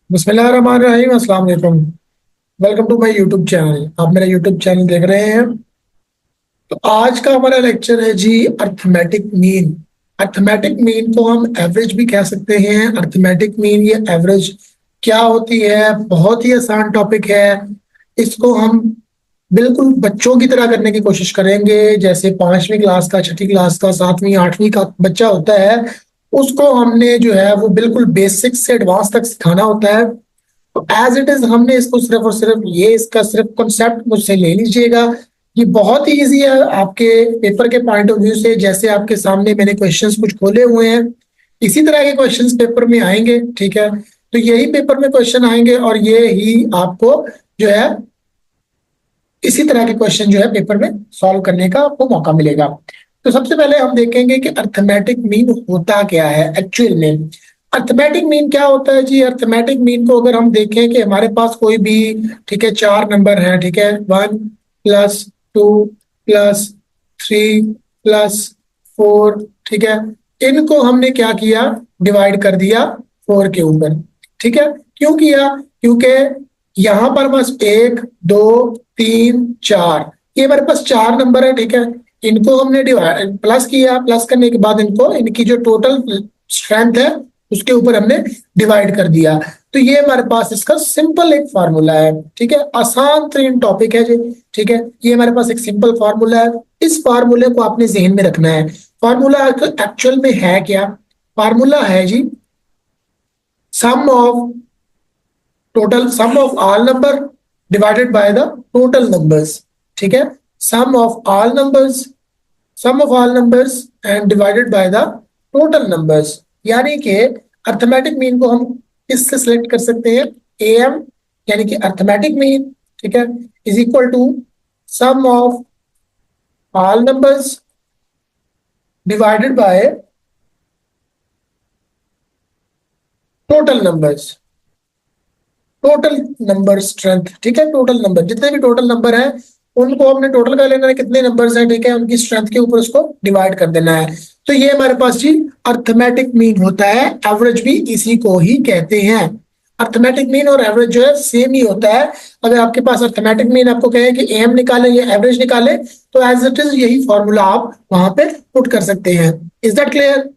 बिस्मिल्लाहिर्रहमानिर्रहीम। अस्सलाम वालेकुम। Welcome to my YouTube channel. आप मेरा यूट्यूब चैनल देख रहे हैं। तो आज का हमारा लेक्चर है जी अर्थमेटिक मीन। अर्थमेटिक मीन को हम एवरेज भी कह सकते हैं। अर्थमेटिक मीन या एवरेज क्या होती है, बहुत ही आसान टॉपिक है। इसको हम बिल्कुल बच्चों की तरह करने की कोशिश करेंगे। जैसे पांचवी क्लास का, छठी क्लास का, सातवीं आठवीं का बच्चा होता है, उसको हमने जो है वो बिल्कुल बेसिक से एडवांस तक सिखाना होता है। तो एज इट इज हमने इसको सिर्फ और सिर्फ ये इसका सिर्फ कॉन्सेप्ट मुझसे ले लीजिएगा। ये बहुत ही इजी है आपके पेपर के पॉइंट ऑफ व्यू से। जैसे आपके सामने मैंने क्वेश्चंस कुछ खोले हुए हैं, इसी तरह के क्वेश्चंस पेपर में आएंगे। ठीक है, तो यही पेपर में क्वेश्चन आएंगे और ये ही आपको जो है इसी तरह के क्वेश्चन जो है पेपर में सॉल्व करने का आपको मौका मिलेगा। तो सबसे पहले हम देखेंगे कि अर्थमेटिक मीन होता क्या है एक्चुअल में। अर्थमेटिक मीन क्या होता है जी? अर्थमेटिक मीन को अगर हम देखें कि हमारे पास कोई भी, ठीक है, चार नंबर है, ठीक है, 1 + 2 + 3 + 4, ठीक है, इनको हमने क्या किया, डिवाइड कर दिया 4 के ऊपर। ठीक है, क्यों किया? क्योंकि यहां पर बस 1 2 3 4, ये हमारे पास चार नंबर है। ठीक है, इनको हमने डिवाइड प्लस किया, प्लस करने के बाद इनको इनकी जो टोटल स्ट्रेंथ है उसके ऊपर हमने डिवाइड कर दिया। तो ये हमारे पास इसका सिंपल एक फार्मूला है। ठीक है, आसान तरीन टॉपिक है जी। ठीक है, ये हमारे पास एक सिंपल फार्मूला है। इस फार्मूले को आपने जहन में रखना है। फार्मूला एक्चुअल में है क्या? फार्मूला है जी sum of total sum of all number divided by the total numbers. ठीक है, sum of all numbers, sum of all numbers and divided by the total numbers. यानी कि अर्थमेटिक मीन को हम किससे सिलेक्ट कर सकते हैं? एम, यानी कि अर्थमेटिक मीन, ठीक है, is equal to sum of all numbers divided by total numbers. Total number strength, ठीक है, टोटल नंबर, जितने भी टोटल नंबर है उनको हमने टोटल कर लेना है, कितने नंबर्स हैं, ठीक है, उनकी स्ट्रेंथ के ऊपर उसको डिवाइड कर देना है। तो ये हमारे पास जी अर्थमेटिक मीन होता है। एवरेज भी इसी को ही कहते हैं। अर्थमेटिक मीन और एवरेज जो है सेम ही होता है। अगर आपके पास अर्थमेटिक मीन आपको कहे कि एम निकाले या एवरेज निकाले, तो एज इट इज यही फॉर्मूला आप वहां पे पुट कर सकते हैं। Is that clear?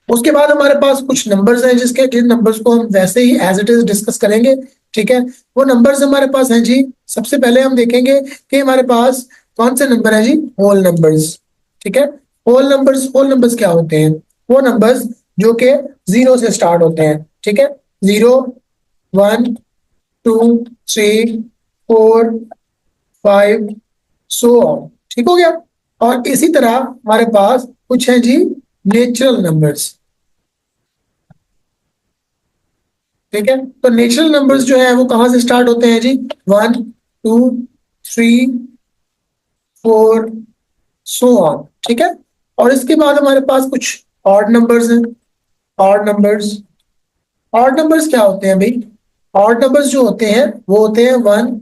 उसके बाद हमारे पास कुछ नंबर्स हैं जिन नंबर्स को हम वैसे ही एज इट इज डिस्कस करेंगे। ठीक है, वो नंबर्स हमारे पास हैं जी। सबसे पहले हम देखेंगे कि हमारे पास कौन से नंबर है जी? Whole numbers. ठीक है, होल नंबर्स क्या होते हैं? वो नंबर्स जो कि जीरो से स्टार्ट होते हैं। ठीक है, 0 1 2 3 4 5 सो ऑन। ठीक हो गया। और इसी तरह हमारे पास कुछ है जी नेचुरल नंबर्स। ठीक है, तो नेचुरल नंबर्स जो है वो कहां से स्टार्ट होते हैं जी? 1 2 3 4 सो ऑन। ठीक है, और इसके बाद हमारे पास कुछ ऑड नंबर्स हैं। ऑड नंबर्स, ऑड नंबर्स क्या होते हैं भाई? ऑड नंबर्स जो होते हैं वो होते हैं 1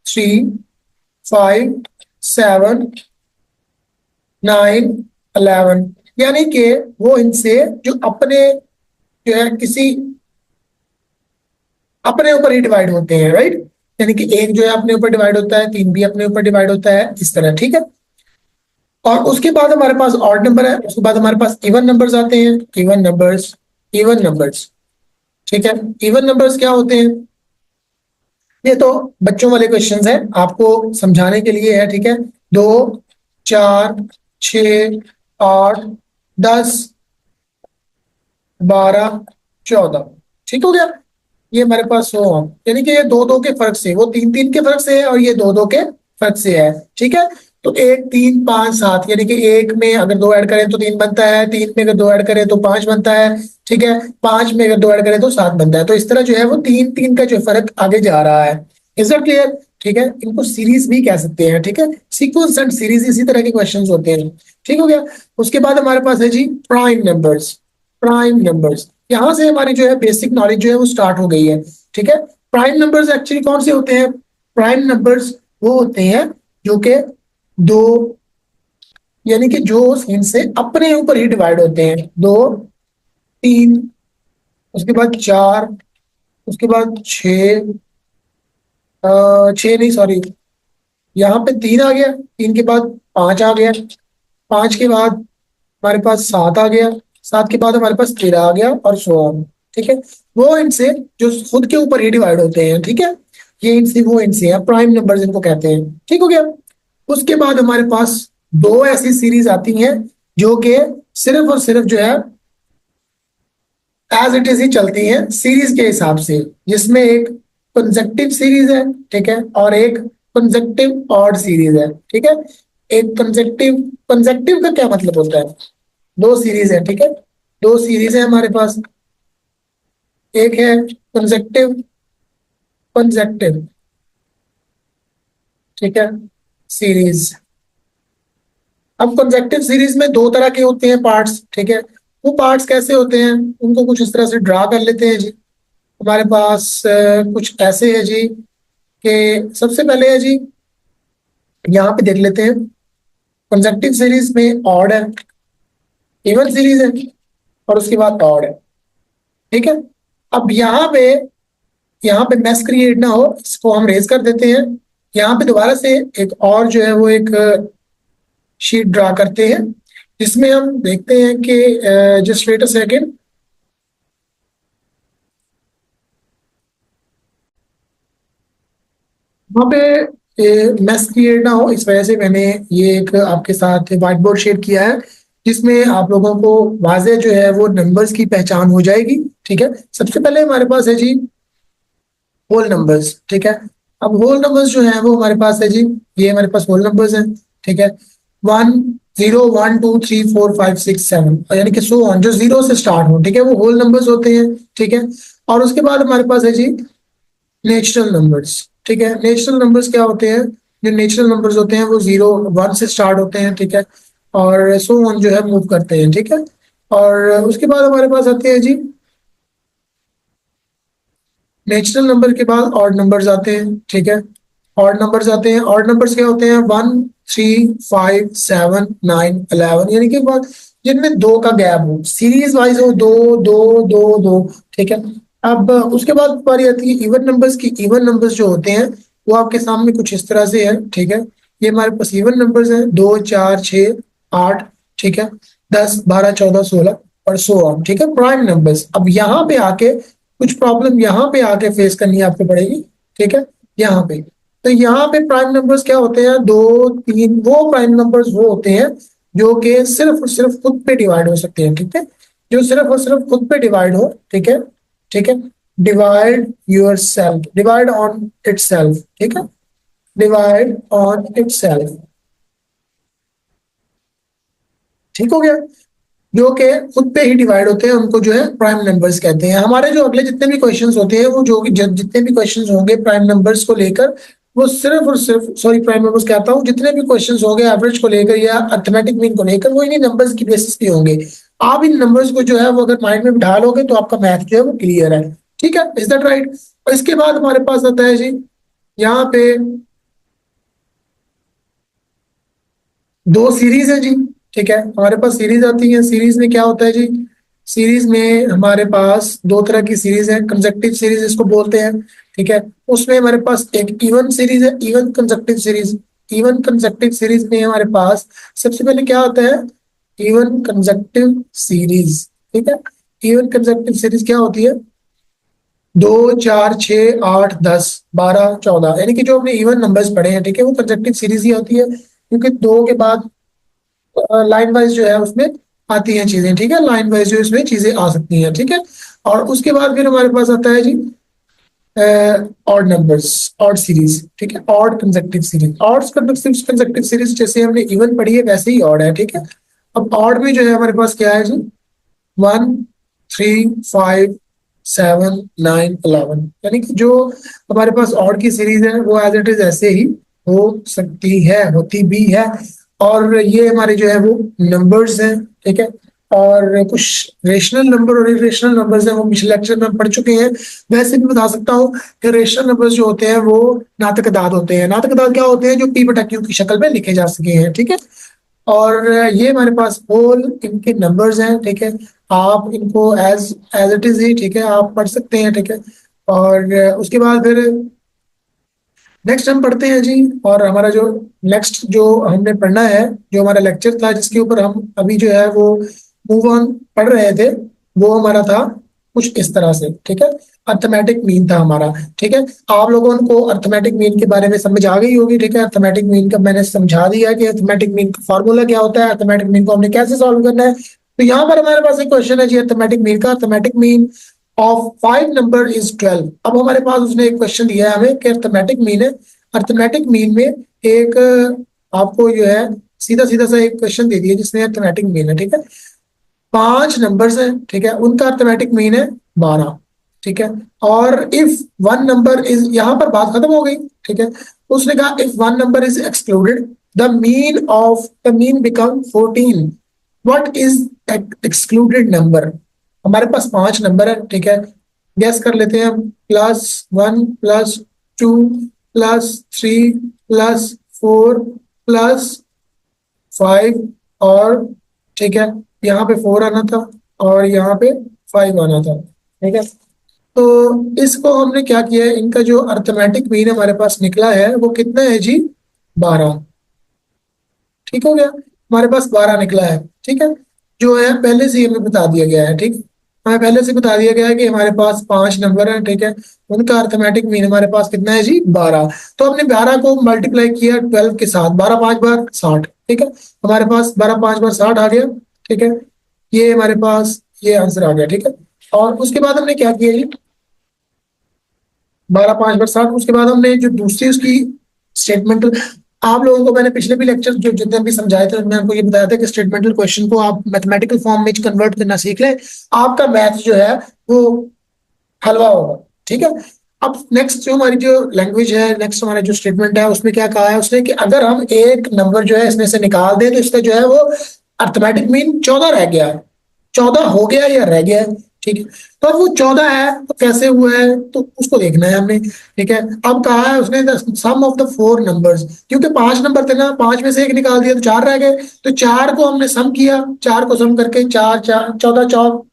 3 5 7 9 11, यानी कि वो इनसे जो अपने जो है किसी अपने ऊपर ही डिवाइड होते हैं, राइट? यानी कि एक जो है अपने ऊपर डिवाइड होता है, तीन भी अपने ऊपर डिवाइड होता है, इस तरह। ठीक है, और उसके बाद हमारे पास ऑड नंबर है। उसके बाद हमारे पास इवन नंबर्स आते हैं। इवन नंबर्स, इवन नंबर्स, ठीक है, इवन नंबर्स क्या होते हैं? ये तो बच्चों वाले क्वेश्चंस हैं, आपको समझाने के लिए है। ठीक है, 2 4 6 8 10 12 14, ठीक हो गया। ये हमारे पास 100, यानी कि ये दो दो के फर्क से, वो तीन तीन के फर्क से है और ये दो दो के फर्क से है। ठीक है, तो 1 3 5 7, यानी कि एक में अगर दो ऐड करें तो तीन बनता है, तीन में अगर दो ऐड करें तो पांच बनता है, ठीक है, पांच में अगर दो ऐड करें तो सात बनता है। तो इस तरह जो है वो तीन तीन का जो फर्क आगे जा रहा है। Is it clear? ठीक है, इनको सीरीज भी कह सकते हैं। ठीक है, सीक्वेंस एंड सीरीज इसी तरह के क्वेश्चंस होते हैं। ठीक हो गया। उसके बाद हमारे पास है जी प्राइम नंबर्स। प्राइम नंबर्स, यहां से हमारी जो है बेसिक नॉलेज जो है वो स्टार्ट हो गई है। ठीक है, प्राइम नंबर्स एक्चुअली कौन से होते हैं? प्राइम नंबर्स वो होते हैं जो कि दो, यानी कि जो इनसे अपने ऊपर ही डिवाइड होते हैं। 2 3, उसके बाद 4 उसके बाद 6, 6 नहीं सॉरी, यहाँ पे 3 आ गया, 3 के बाद 5 आ गया, 5 के बाद हमारे पास 7 आ गया, 7 के बाद हमारे पास 13 आ गया और सो ऑन। ठीक है, वो इनसे जो खुद के ऊपर ही डिवाइड होते हैं। ठीक है, ये इनसे वो इनसे है, प्राइम नंबर्स इनको कहते हैं। ठीक हो गया। उसके बाद हमारे पास दो ऐसी सीरीज आती हैं जो कि सिर्फ और सिर्फ जो है एज इट इज ही चलती हैं सीरीज के हिसाब से, जिसमें एक कंसेक्टिव सीरीज है, ठीक है, और एक कंसेक्टिव ऑड सीरीज है। ठीक है, एक कंसेक्टिव, कंसेक्टिव का क्या मतलब होता है, दो सीरीज है। ठीक है, दो सीरीज है हमारे पास, एक है कंसेक्टिव, कंसेक्टिव, ठीक है, सीरीज। अब कंसेक्टिव सीरीज में दो तरह के होते हैं पार्ट्स। ठीक है, वो पार्ट्स कैसे होते हैं उनको कुछ इस तरह से ड्रा कर लेते हैं जी। हमारे पास कुछ ऐसे है जी कि सबसे पहले है जी, यहाँ पे देख लेते हैं, कंसेक्टिव सीरीज में ऑड है, इवन सीरीज है, और उसके बाद ऑड है। ठीक है, अब यहाँ पे मैस क्रिएट ना हो, इसको हम रेज कर देते हैं। यहाँ पे दोबारा से एक और जो है वो एक शीट ड्रा करते हैं, जिसमें हम देखते हैं कि जस्ट वेट अ सेकेंड, वहाँ पे मैस क्रिएट ना हो इस वजह से मैंने ये एक आपके साथ व्हाइट बोर्ड शेयर किया है, जिसमें आप लोगों को वाजे जो है वो नंबर्स की पहचान हो जाएगी। ठीक है, सबसे पहले हमारे पास है जी होल नंबर्स। ठीक है, अब होल नंबर्स जो है वो हमारे पास है जी, ये हमारे पास होल नंबर्स हैं। ठीक है, 1 0 1 2 3 4 5 6 7, यानी कि सो ऑन, जो जीरो से स्टार्ट हो। ठीक है, वो होल नंबर्स होते हैं। ठीक है, और उसके बाद हमारे पास है जी नेचुरल नंबर्स। ठीक है, नेचुरल नंबर्स क्या होते हैं, जो नेचुरल नंबर्स होते हैं वो 0 1 से स्टार्ट होते हैं। ठीक है, और सो ऑन जो है मूव करते हैं। ठीक है, और उसके बाद हमारे पास आते हैं जी नेचुरल नंबर के बाद ऑड नंबर्स आते हैं। ठीक है, ऑड नंबर्स आते हैं। ऑड नंबर्स क्या होते हैं, 1 3 5 7 9 11, यानी कि जिनमें दो का गैप हो, सीरीज वाइज हो, दो दो दो दो। ठीक है, अब उसके बाद बारी आती है इवन नंबर्स की। इवन नंबर्स जो होते हैं वो आपके सामने कुछ इस तरह से है। ठीक है, ये हमारे पास इवन नंबर्स हैं, 2 4 6 8। ठीक है, 10 12 14 16 और सो ऑन। ठीक है, प्राइम नंबर्स। अब यहाँ पे आके कुछ प्रॉब्लम यहाँ पे आके फेस करनी आपको पड़ेगी। ठीक है, यहाँ पे, तो यहाँ पे प्राइम नंबर्स क्या होते हैं, 2 3, वो प्राइम नंबर्स वो होते हैं जो कि सिर्फ और सिर्फ खुद पे डिवाइड हो सकते हैं। ठीक है, जो सिर्फ और सिर्फ खुद पे डिवाइड हो। ठीक है, ठीक है, divide your self, divide on it self. ठीक है, डिवाइड ऑन इट सेल्फ। ठीक हो गया, जो कि खुद पे ही डिवाइड होते हैं उनको जो है प्राइम नंबर्स कहते हैं। हमारे जो अगले जितने भी क्वेश्चंस होते हैं वो जितने भी क्वेश्चंस होंगे प्राइम नंबर्स को लेकर, वो सिर्फ और सिर्फ, सॉरी प्राइम नंबर्स कहता हूँ, जितने भी क्वेश्चंस होंगे एवरेज को लेकर या अर्थमेटिक मीन को लेकर, वो इन्हीं नंबर्स की बेसिस पे होंगे। आप इन नंबर्स को जो है वो अगर माइंड में बिठा लोगे तो आपका मैथ जो है वो क्लियर है। ठीक है, इज दैट राइट। और इसके बाद हमारे पास आता है जी यहाँ पे दो सीरीज है जी। ठीक है, हमारे पास सीरीज आती है। सीरीज में क्या होता है जी, सीरीज में हमारे पास दो तरह की सीरीज है, कंसेक्टिव सीरीज इसको बोलते हैं। ठीक है, उसमें हमारे पास एक इवन सीरीज है, even consecutive series. Even consecutive series में हमारे पास सबसे पहले क्या होता है, इवन कंसेक्टिव सीरीज। ठीक है, इवन कंसेक्टिव सीरीज क्या होती है, 2 4 6 8 10 12 14, यानी कि जो हमने इवन नंबर्स पढ़े हैं। ठीक है, वो कंसेक्टिव सीरीज ही होती है, क्योंककि दो के बाद लाइन वाइज जो है उसमें आती हैं चीजें। ठीक है, लाइन वाइज जो इसमें चीजें आ सकती हैं। ठीक है, और उसके बाद फिर हमारे पास आता है जी ऑड नंबर्स, ऑड सीरीज। ठीक है, odd consecutive series, odd consecutive series जैसे हमने इवन पढ़ी है वैसे ही ऑड है। ठीक है, अब ऑड में जो है हमारे पास क्या है जी, 1 3 5 7 9 11, यानी कि जो हमारे पास ऑड की सीरीज है वो एज इट इज ऐसे ही हो सकती है, होती भी है। और ये हमारे जो है वो नंबर्स हैं। ठीक है, और कुछ रेशनल नंबर और इरेशनल नंबर्स हैं, वो पिछले लेक्चर में हम पढ़ चुके हैं। वैसे भी बता सकता हूँ कि रेशनल नंबर्स जो होते हैं वो नातक अदाद होते हैं। नातक अदाद क्या होते हैं, जो पी बटा क्यू की शक्ल में लिखे जा सके हैं। ठीक है, और ये हमारे पास होल इनके नंबर्स हैं। ठीक है, आप इनको एज एज इट इज ही, ठीक है, आप पढ़ सकते हैं। ठीक है, और उसके बाद फिर नेक्स्ट हम पढ़ते हैं जी। और हमारा जो नेक्स्ट जो हमने पढ़ना है, जो हमारा लेक्चर था जिसके ऊपर हम अभी जो है वो मूव ऑन पढ़ रहे थे, वो हमारा था कुछ इस तरह से, ठीक है। अर्थमेटिक मीन था हमारा, ठीक है। आप लोगों को अर्थमेटिक मीन के बारे में समझ आ गई होगी, ठीक है। अर्थमेटिक मीन का मैंने समझा दिया कि अर्थमेटिक मीन का फॉर्मूला क्या होता है, अर्थमेटिक मीन को हमने कैसे सॉल्व करना है। तो यहाँ पर हमारे पास एक क्वेश्चन है जी अर्थमेटिक मीन का। Arithmetic mean of 5 number is 12। अब हमारे पास उसने एक क्वेश्चन दिया है हमें कि अर्थमेटिक मीन है। अर्थमेटिक मीन में एक आपको जो है सीधा सीधा सा एक क्वेश्चन दे दिया जिसमें अर्थमेटिक मीन है, ठीक है। 5 नंबर्स है, ठीक है, उनका अर्थमेटिक मीन है 12, ठीक है। और इफ वन नंबर इज, यहां पर बात खत्म हो गई, ठीक है। उसने कहा if one number is excluded the mean become 14। What is excluded number? हमारे पास 5 नंबर है, ठीक है। गैस कर लेते हैं हम। +1 +2 +3 +4 +5 और, ठीक है, यहाँ पे 4 आना था और यहाँ पे 5 आना था, ठीक है। तो इसको हमने क्या किया है, इनका जो अर्थमेटिक मीन हमारे पास निकला है वो कितना है जी? 12। ठीक हो गया, हमारे पास 12 निकला है, ठीक है। जो है पहले से ही हमें बता दिया गया है, ठीक। हमें पहले से बता दिया गया है कि हमारे पास 5 नंबर है, ठीक है। उनका अर्थमेटिक मीन हमारे पास कितना है जी? 12। तो हमने 12 को मल्टीप्लाई किया 12 के साथ। 12 5 बार 60, ठीक है। हमारे पास 12 5 बार 60 आ गया, ठीक है। ये हमारे पास ये आंसर आ गया, ठीक है। और उसके बाद हमने क्या किया जी? 12 5 बार 60। उसके बाद हमने जो दूसरी उसकी स्टेटमेंट, आप लोगों को मैंने पिछले भी लेक्चर जो जितने भी समझाए थे मैं आपको ये बताया था कि स्टेटमेंटल क्वेश्चन को आप मैथमेटिकल फॉर्म में कन्वर्ट करना सीख लें, आपका मैथ जो है वो हलवा होगा, ठीक है। अब नेक्स्ट जो हमारी जो लैंग्वेज है, नेक्स्ट हमारा जो स्टेटमेंट है उसमें क्या कहा है उसने कि अगर हम एक नंबर जो है इसमें से निकाल दें तो इसका जो है वो अर्थमेटिक मीन 14 रह गया है। 14 हो गया या रह गया है, ठीक है। तो अब वो 14 है तो कैसे हुआ है तो उसको देखना है हमने, ठीक है। अब कहा है उसने सम ऑफ द 4 नंबर्स, क्योंकि 5 नंबर थे ना, 5 में से एक निकाल दिया तो 4 रह गए। तो 4 को हमने सम किया, 4 को सम करके 4 4 14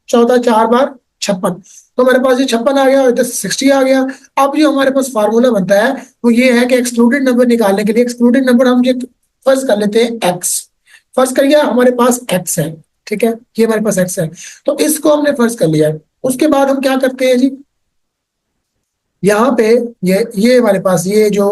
14 4 बार 56। तो हमारे पास ये 56 आ गया और इधर 60 आ गया। अब जो हमारे पास फार्मूला बनता है वो ये है कि एक्सक्लूडेड नंबर निकालने के लिए, एक्सक्लूडेड नंबर हम ये फर्ज कर लेते हैं एक्स। फर्ज कर लिया, हमारे पास एक्स है, ठीक है। ये हमारे पास एक्स है, तो इसको हमने फर्ज कर लिया। उसके बाद हम क्या करते हैं जी, यहाँ पे ये हमारे पास ये जो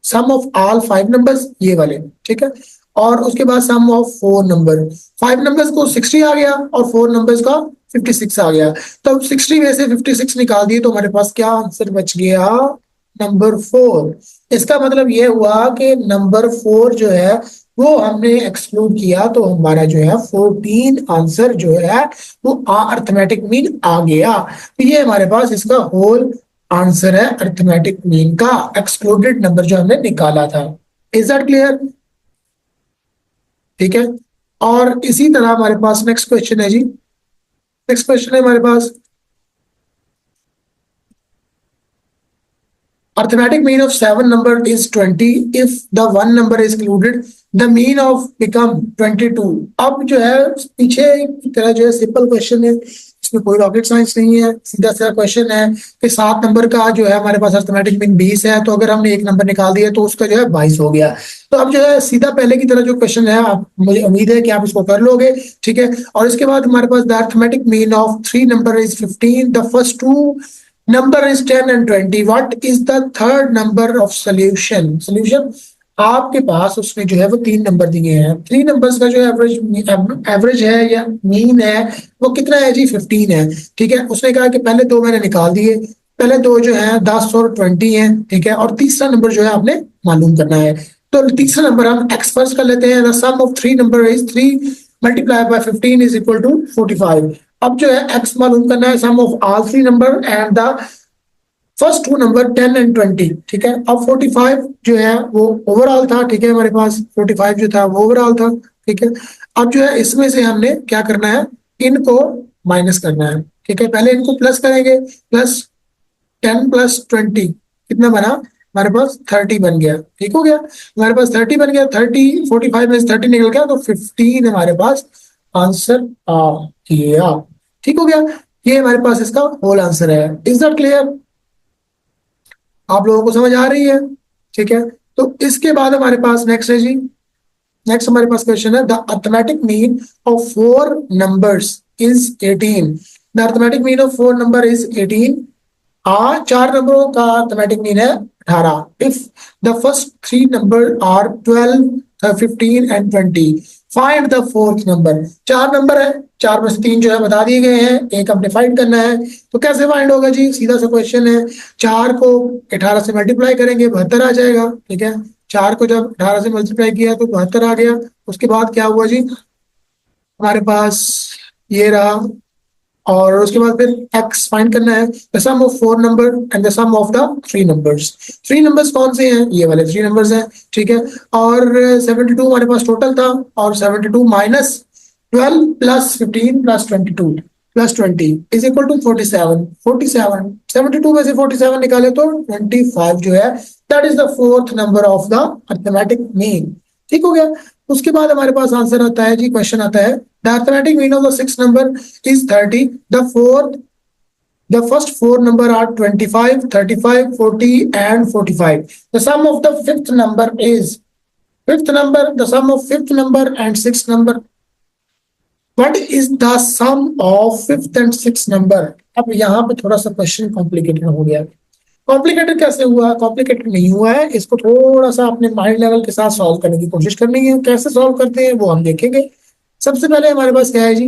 सम ऑफ ऑल 5 नंबर्स ये वाले, ठीक है। और उसके बाद सम ऑफ 4 नंबर, 5 नंबर्स को 60 आ गया और 4 नंबर्स का 56 आ गया। तो 60 में से 56 निकाल दिए तो हमारे पास क्या आंसर बच गया? नंबर 4। इसका मतलब ये हुआ कि नंबर 4 जो है वो हमने एक्सक्लूड किया तो हमारा जो है 14 आंसर जो है वो अर्थमेटिक मीन आ गया। तो ये हमारे पास इसका होल आंसर है अर्थमेटिक मीन का, एक्सक्लूडेड नंबर जो हमने निकाला था। Is that clear? ठीक है। और इसी तरह हमारे पास नेक्स्ट क्वेश्चन है जी। नेक्स्ट क्वेश्चन है हमारे पास arithmetic mean of 7 number is 20 if the one number is excluded the mean of become 22। अब जो है पीछे की तरह जो है सिंपल क्वेश्चन है, इसमें कोई रॉकेट साइंस नहीं है, सीधा सा क्वेश्चन है कि 7 नंबर का जो है हमारे पास अर्थमेटिक मीन 20 है, तो अगर हमने एक नंबर निकाल दिया तो उसका जो है 22 हो गया। तो अब जो है सीधा पहले की तरह जो क्वेश्चन है आप, मुझे उम्मीद है कि आप इसको कर लोगे, ठीक है। और इसके बाद हमारे पास the arithmetic mean of 3 number is 15, the first two number is 10 and 20, what is the third number of solution आपके पास उसने जो है वो 3 नंबर दिए हैं। 3 नंबर्स का जो एवरेज है या मीन है वो कितना है जी? 15 है, ठीक है। उसने कहा कि पहले 2 मैंने निकाल दिए, पहले 2 जो है 10 और 20 है, ठीक है। और तीसरा नंबर जो है आपने मालूम करना है। तो तीसरा नंबर हम एक्स फर्स्ट कर लेते हैं। The sum of 3 number is 3 multiply by 15 is equal to 45। अब जो है एक्स मालूम करना है, sum of all 3 number and the first 2 number 10 and 20, ठीक है। अब 45 जो है वो ओवरऑल था, ठीक है। हमारे पास 45 जो था वो ओवरऑल था, ठीक है। अब जो है इसमें से हमने क्या करना है, इनको माइनस करना है, ठीक है। पहले इनको प्लस करेंगे, +10 + 20 कितना बना? हमारे पास 30 बन गया, ठीक हो गया। हमारे पास 30 बन गया, 30 45 में से 30 निकल गया तो 15 हमारे पास आंसर आ गया, ठीक हो गया। ये हमारे पास इसका होल आंसर है। Is that clear? आप लोगों को समझ आ रही है? ठीक है, तो इसके बाद हमारे पास नेक्स्ट है जी, नेक्स्ट हमारे पास क्वेश्चन है, the arithmetic mean of four numbers is 18। The arithmetic mean of four number is 18। चार नंबरों का अर्थमेटिक मीन है 18। If the first three number are 12, 15 and 20, find the fourth number. चार नंबर है, चार में से तीन जो है बता दिए गए हैं, एक हमने फाइंड करना है। तो कैसे फाइंड होगा जी? सीधा सा क्वेश्चन है, चार को 18 से मल्टीप्लाई करेंगे, 72 आ जाएगा। ठीक है, चार को जब 18 से मल्टीप्लाई किया तो 72 आ गया। उसके बाद क्या हुआ जी, हमारे पास ये रहा, और उसके बाद फिर x फाइंड करना है, the sum of four number and the sum of the three numbers. Three numbers कौन से हैं? ये वाले थ्री नंबर्स हैं। ठीक है, और 72 हमारे पास टोटल था, और 72 minus 12 plus 15 plus 22 plus 20 is equal to 47। 47, 72 में से 47 निकाले तो 25 जो है, that is the fourth number of the arithmetic mean. ठीक हो गया। उसके बाद हमारे पास आंसर आता है जी, क्वेश्चन आता है, the arithmetic mean of the six number is 30. The first four number are 25, 35, 40 and 45. The sum of the fifth number is the sum of fifth number and sixth number. What is the sum of fifth and sixth number? अब यहाँ पे थोड़ा सा question complicated हो गया। Complicated कैसे हुआ? Complicated नहीं हुआ है, इसको थोड़ा सा अपने माइंड लेवल के साथ सॉल्व करने की कोशिश करनी है। कैसे सॉल्व करते हैं वो हम देखेंगे। सबसे पहले हमारे पास क्या है जी,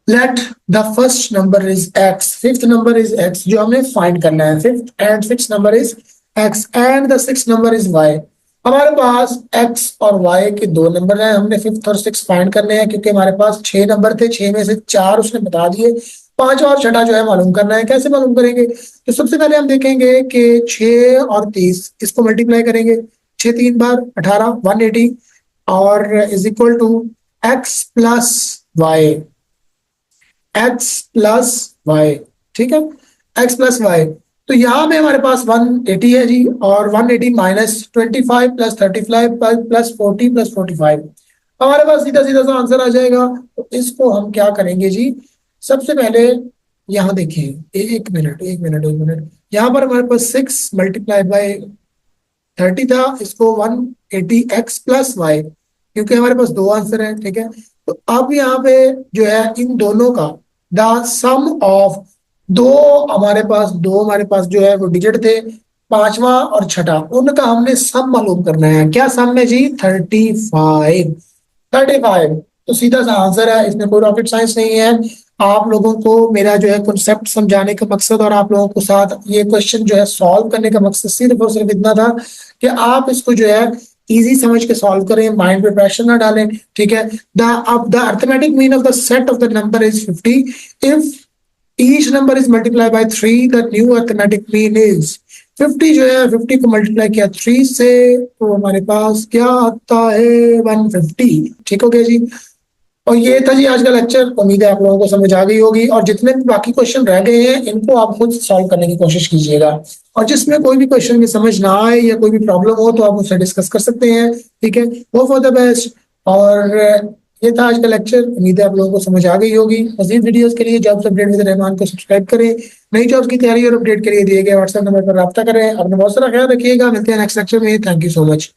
let the first number is x, fifth number is x जो हमें फाइंड करना है, fifth and six number is x and the six number is y। हमारे पास x और y के दो नंबर हैं, हमने फिफ्थ और सिक्स फाइंड करने हैं, क्योंकि हमारे पास छह नंबर थे, छह में से चार उसने बता दिए, पांच और छठा जो है मालूम करना है। कैसे मालूम करेंगे? तो सबसे पहले हम देखेंगे कि 6 और 30 इसको मल्टीप्लाई करेंगे, 6 तीन बार 18, 180 और is equal to x plus y, x plus y. ठीक है, x प्लस वाई। तो यहाँ पे हमारे पास 180 है जी, और 180 माइनस 25 प्लस 35 प्लस 40 प्लस 45, हमारे पास सीधा सीधा सा आंसर आ जाएगा। तो इसको हम क्या करेंगे जी, सबसे पहले यहाँ देखिए, एक मिनट एक मिनट एक मिनट, यहाँ पर हमारे पास 6 मल्टीप्लाई बाई 30 था, इसको 180 x प्लस वाई, क्योंकि हमारे पास दो आंसर है। ठीक है, तो अब यहाँ पे जो है इन दोनों का द सम ऑफ दो हमारे पास जो है वो डिजिट थे, पांचवा और छठा, उनका हमने सम मालूम करना है। क्या सम है जी? 35। 35 तो सीधा सा आंसर है, इसमें कोई रॉकेट साइंस नहीं है। आप लोगों को मेरा जो है कॉन्सेप्ट समझाने का मकसद और आप लोगों को साथ ये क्वेश्चन जो है सॉल्व करने का मकसद सिर्फ और सिर्फ इतना था कि आप इसको जो है इजी समझ के सॉल्व करें, माइंड पे प्रेशर ना डालें। ठीक है, the arithmetic mean of the set of the number is 50। If each number is multiply by 3, the new arithmetic mean is 50। जो है 50 को मल्टीप्लाई किया 3 से, तो हमारे पास क्या आता है? 150। ठीक हो गया जी। और ये था जी आज का लेक्चर, उम्मीद है आप लोगों को समझ आ गई होगी, और जितने भी बाकी क्वेश्चन रह गए हैं इनको आप खुद सॉल्व करने की कोशिश कीजिएगा, और जिसमें कोई भी क्वेश्चन में समझ ना आए या कोई भी प्रॉब्लम हो तो आप मुझसे डिस्कस कर सकते हैं। ठीक है, वो फॉर द बेस्ट। और ये था आज का लेक्चर, उम्मीद है आप लोगों को समझ आ गई होगी। मजीद वीडियोस के लिए जॉब्स अपडेट विद रहमान को सब्सक्राइब करें। नई जॉब्स की तैयारी और अपडेट के लिए दिए गए व्हाट्सएप नंबर पर रब्ता करें। अपना बहुत सारा ख्याल रखिएगा, मिलते हैं नेक्स्ट लेक्चर में। Thank you so much.